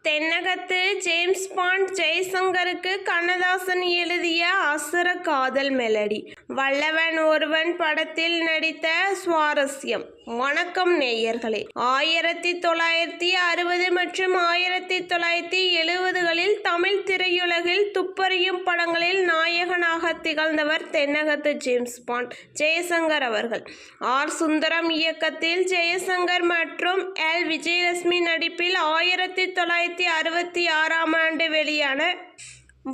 தென்னகத்து James bond ஜெய்சங்கருக்கு Kannadasan எழுதிய அசுர காதல் மெலடி. வல்லவன் ஒருவன் படத்தில் நடித்த சுவாரஸ்யம். வணக்கம் நேயர்களே. 1960 மற்றும் 1970களில் தமிழ் திரையுலகில் துப்பறியும் படங்களில் நாயகனாக திகழ்ந்தவர் தென்னகத்து ஜேம்ஸ் பாண்ட் ஜெய்சங்கர் அவர்கள். ஆர். சுந்தரம் இயக்கத்தில் ஜெய்சங்கர் மற்றும் எல். விஜயலட்சுமி நடிப்பில் 1966ஆம் ஆண்டு வெளியான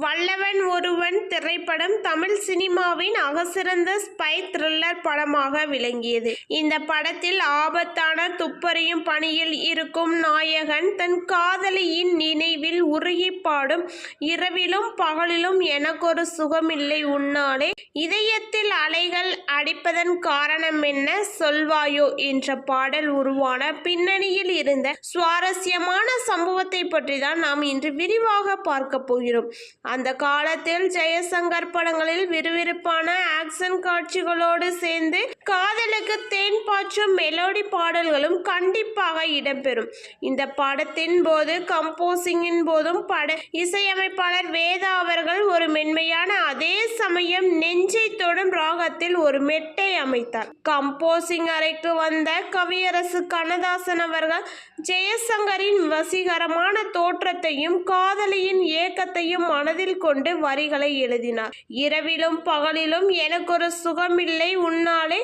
வல்லவன் ஒருவன் திரைப்படம் தமிழ் சினிமாவின் அகசிறந்த ஸ்பை த்ரில்லர் படமாக விளங்கியது. இந்த படத்தில் ஆபத்தான துப்பறியும் பணியில் இருக்கும் நாயகன் தன் காதலியின் நினைவில் உருகி பாடும் இரவிலும் பகலிலும் எனக்கொரு சுகமில்லை உன்னாலே, இதயத்தில் அலைகள் அடிப்பதன் காரணம் என்ன சொல்வாயோ என்ற பாடல் உருவான பின்னணியில் இருந்த சுவாரஸ்யமான சம்பவத்தை பற்றி தான் நாம் இன்று விரிவாக பார்க்க போகிறோம். அந்த காலத்தில் ஜெய்சங்கர் படங்களில் விறுவிறுப்பான ஆக்சன் காட்சிகளோடு சேர்ந்து காதலுக்கு தேன் பாய்ச்சும் மெலோடி பாடல்களும் கண்டிப்பாக இடம்பெறும். இந்த படத்தின் போது கம்போசிங்கின் போதும் பட இசையமைப்பாளர் வேதா அவர்கள் ஒரு மென்மையான அதே சமயம் நெஞ்சை தொடும் ராகத்தில் ஒரு மெட்டை அமைத்தார். கம்போசிங் அறைக்கு வந்த கவியரசு கண்ணதாசன் அவர்கள் ஜெய்சங்கரின் வசீகரமான தோற்றத்தையும் காதலியின் ஏக்கத்தையும் மனதில் கொண்டு வரிகளை எழுதினார். இரவிலும் பகலிலும் எனக்கொரு சுகமில்லை உன்னாலே,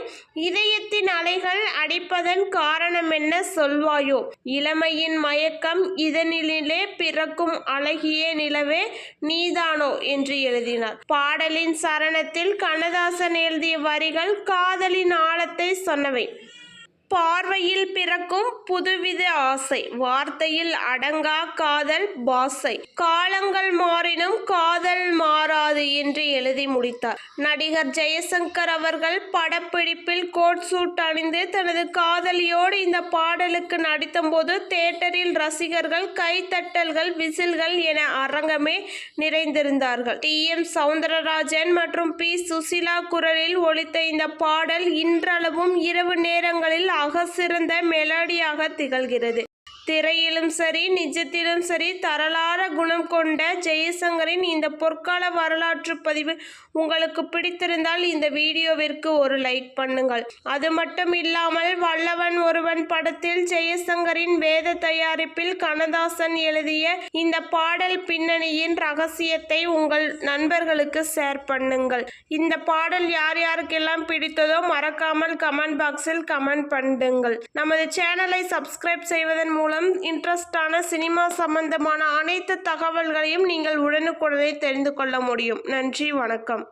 இதயத்தின் அலைகள் அடிப்பதன் காரணம் என்ன சொல்வாயோ, இளமையின் மயக்கம் இதனிலே பிறக்கும் அழகிய நிலவே நீதானோ என்று எழுதினார். பாடலின் சரணத்தில் கண்ணதாசன் எழுதிய வரிகள் காதலின் ஆழத்தை சொன்னவை. பார்வையில் பிறக்கும் புதுவித ஆசை, வார்த்தையில் அடங்கா காதல் பாசை, காலங்கள் மாறினும் காதல் மாறாது என்று எழுதி முடித்தார். நடிகர் ஜெய்சங்கர் அவர்கள் படப்பிடிப்பில் கோட் சூட் அணிந்து தனது காதலியோடு இந்த பாடலுக்கு நடித்தபோது தியேட்டரில் ரசிகர்கள் கைத்தட்டல்கள் விசில்கள் என அரங்கமே நிறைந்திருந்தார்கள். டி.எம். சௌந்தரராஜன் மற்றும் பி. சுசீலா குரலில் ஒலித்த இந்த பாடல் இன்றளவும் இரவு நேரங்களில் அகசிறந்த மெலடியாக திகழ்கிறது. திரையிலும் சரி நிஜத்திலும் சரி தரளார குணம் கொண்ட ஜெய்சங்கரின் இந்த பொற்கால வரலாற்று பதிவு உங்களுக்கு பிடித்திருந்தால் இந்த வீடியோவிற்கு ஒரு லைக் பண்ணுங்கள். அது மட்டும் இல்லாமல் வல்லவன் ஒருவன் படத்தில் ஜெய்சங்கரின் வேத தயாரிப்பில் கண்ணதாசன் எழுதிய இந்த பாடல் பின்னணியின் ரகசியத்தை உங்கள் நண்பர்களுக்கு ஷேர் பண்ணுங்கள். இந்த பாடல் யார் யாருக்கெல்லாம் பிடித்ததோ மறக்காமல் கமெண்ட் பாக்ஸில் கமெண்ட் பண்ணுங்கள். நமது சேனலை சப்ஸ்கிரைப் செய்வதன் மூலம் இன்ட்ரெஸ்டான சினிமா சம்பந்தமான அனைத்து தகவல்களையும் நீங்கள் உடனுக்குடனே தெரிந்து கொள்ள முடியும். நன்றி, வணக்கம்.